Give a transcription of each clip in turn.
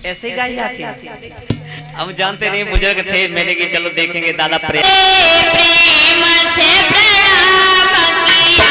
ऐसे गाई जाती है। हम जानते नहीं बुजुर्ग थे, मैंने कि चलो देखेंगे दादा प्रेम से प्रणाम किया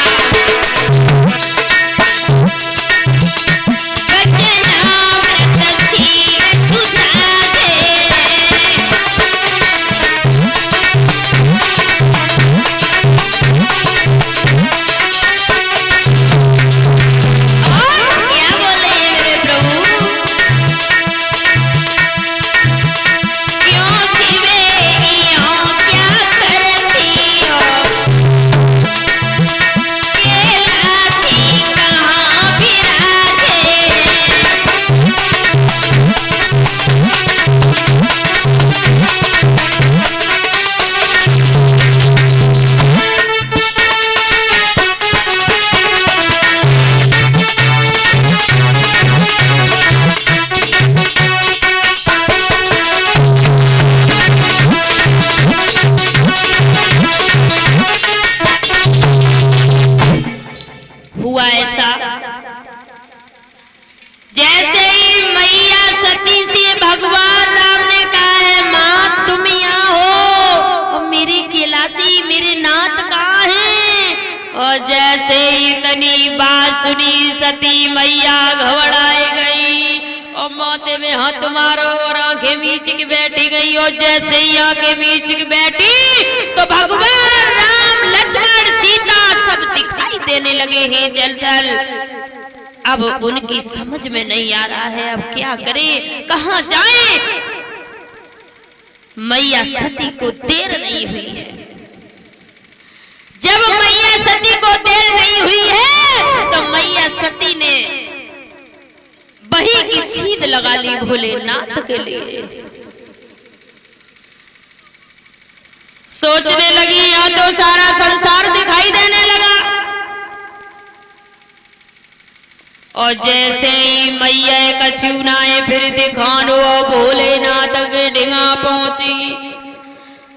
सुनी सती मैया घबराए गई और माथे में हाथ मारो और आंखें मीच के बैठी गई। और जैसे ही आंखें मीच के बैठी तो भगवान राम लक्ष्मण सीता सब दिखाई देने लगे हैं जलथल। अब उनकी समझ में नहीं आ रहा है अब क्या करे, कहां जाए। मैया सती को देर नहीं हुई है। जब मैया सती को देर नहीं हुई है तो मैया सती ने बही की सीध लगा ली भोलेनाथ के लिए। सोचने लगी या तो सारा संसार दिखाई देने लगा। और जैसे ही मैया कछुनाए फिर दिखानो भोलेनाथ के डिंगा पहुंची।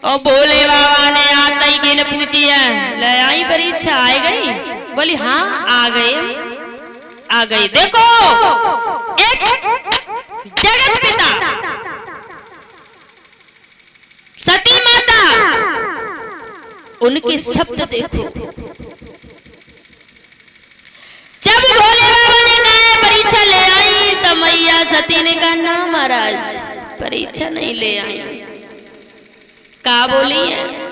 और भोले बाबा ने आते ही किन पूछी है, ले आई परीक्षा आ गई? बोली हाँ आ गए। देखो एक जगत पिता सती माता उनके शब्द देखो। जब भोले बाबा ने कहा परीक्षा ले आई तो मैया सती ने कहा ना महाराज परीक्षा नहीं ले आई। का बोली है?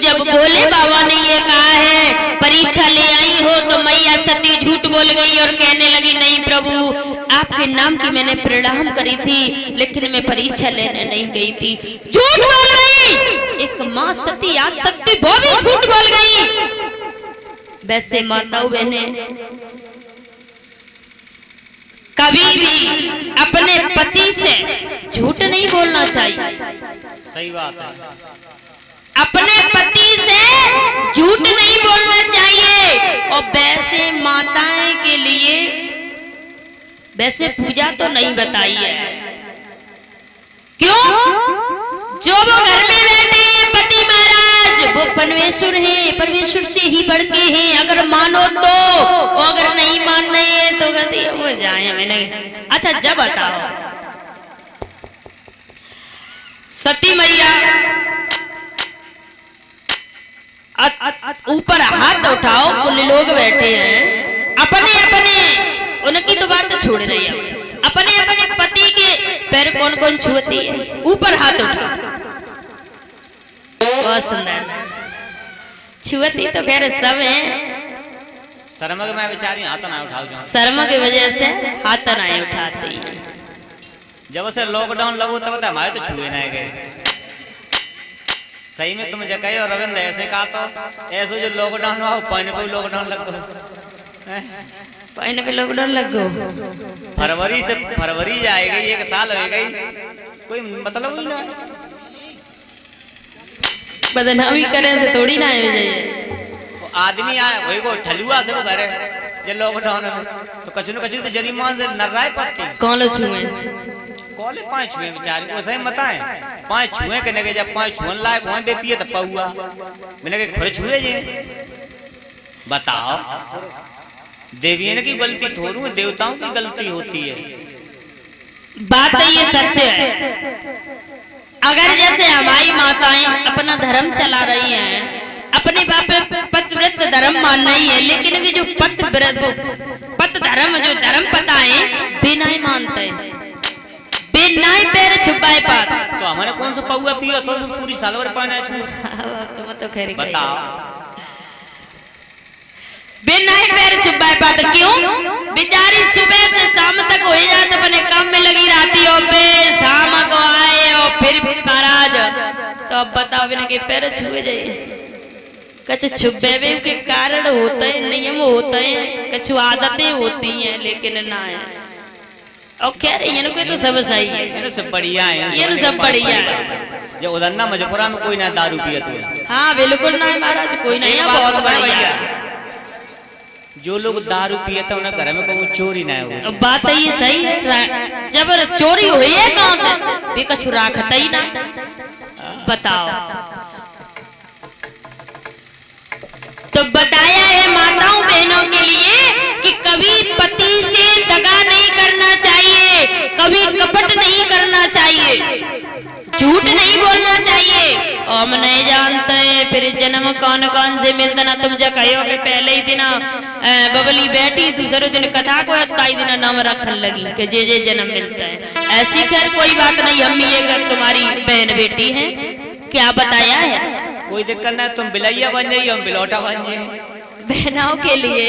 जब भोले बाबा ने ये कहा है परीक्षा ले आई हो तो मैया सती झूठ बोल गई और कहने लगी नहीं प्रभु आपके नाम की मैंने प्रणाम करी थी लेकिन मैं परीक्षा लेने नहीं गई थी। झूठ बोल गई। एक माँ सती आज सती वो भी झूठ बोल गई। वैसे माताओं बहने कभी भी अपने पति से झूठ नहीं बोलना चाहिए। सही बात है। अपने पति से झूठ नहीं बोलना चाहिए। और वैसे माताएं के लिए वैसे पूजा तो नहीं बताई है। क्यों? जो वो घर में बैठे हैं पति महाराज वो परमेश्वर हैं, परमेश्वर से ही बढ़ के हैं। अगर मानो तो और अगर नहीं मान रहे हैं तो कहती हो जाए। मैंने अच्छा जब बताओ सती मैया ऊपर हाथ उठाओ, कुल लोग बैठे हैं अपने अपने उनकी तो बात छोड़ रही है। अपने अपने पति के पैर कौन कौन छुअती है? ऊपर हाथ उठा। बहुत सुंदर छुअती तो खैर सब है, शर्म के मैं बेचारी हाथ ना उठाओ। शर्म की वजह से हाथ ना उठाती है। जब से लॉकडाउन लगो तब तक हमारे तो छुए नहीं गए। सही में तुम जगह और रविंद्र ऐसे कहा तो ऐसे जो लॉकडाउन हुआ पहने पे लॉकडाउन लग गो, पहने पे लॉकडाउन लग गो। फरवरी से फरवरी जाएगी, एक साल हो गई, कोई मतलब ही ना। बदनामी करे से थोड़ी ना हो जाए। आदमी आए वही को ठलुआ से वो घरे जब लॉकडाउन में तो कछु न कछु तो जरीमान से नर्राए पड़ती। कौन लो छुए? कॉले 5 छुए बेचारी को सही बताएं। 5 छुए के नगे जब 5 छुअन लायक वहां बे पिए तो पौआ मैंने के घरे छुए जे। बताओ देवियों की गलती थोड़ू देवताओं की गलती होती है। बात है ये सत्य है। अगर जैसे हमारी माताएं अपना धर्म चला रही हैं, अपने बाप पतिव्रत धर्म मान रही है, लेकिन भी जो पत धर्म जो धर्म पता है बिना ही मानते हैं, बिना ही पैर छुपाए पार। तो हमारे कौन सा पौआ पियो तो पूरी साल भर पाना छू। तो खैर बताओ बिना ही पैर छुपाए पार क्यों? बेचारी सुबह से शाम तक हो जाते अपने काम में लगी रहती हो, बे शाम को आए और फिर महाराज तो अब बताओ बिना के पैर छुए जाइए। कछ छुपे के कारण होते हैं, नियम होते हैं, कछ आदतें होती हैं, लेकिन ना है। और कह रही है तो सब सही है, ये सब बढ़िया है, ये सब बढ़िया है। जो उधर ना मजपुरा में कोई ना दारू पियत है। हाँ बिल्कुल ना महाराज, कोई नहीं है, बहुत बढ़िया। जो लोग दारू पियते उन्हें घर में कोई चोरी ना हो। बात है ये सही है। जब चोरी हुई है कहाँ से भी कछु राखता ही ना। बताओ तो बताया है माताओं बहनों के लिए कि कभी पति से दगा नहीं करना चाहिए, कभी कपट नहीं करना चाहिए, झूठ नहीं बोलना चाहिए। और हम नहीं जानते फिर जन्म कौन कौन से मिलता ना। तुम जो कहो कि पहले ही दिन बबली बैठी, दूसरे दिन कथा को ताई दिन नाम रखने लगी कि जे जे जन्म मिलता है। ऐसी खैर कोई बात नहीं, हम ये तुम्हारी बहन बेटी है, क्या बताया है? कोई दिक्कत ना, तुम बिलैया बन जाइए हम बिलौटा बन जाइए। बहनों के लिए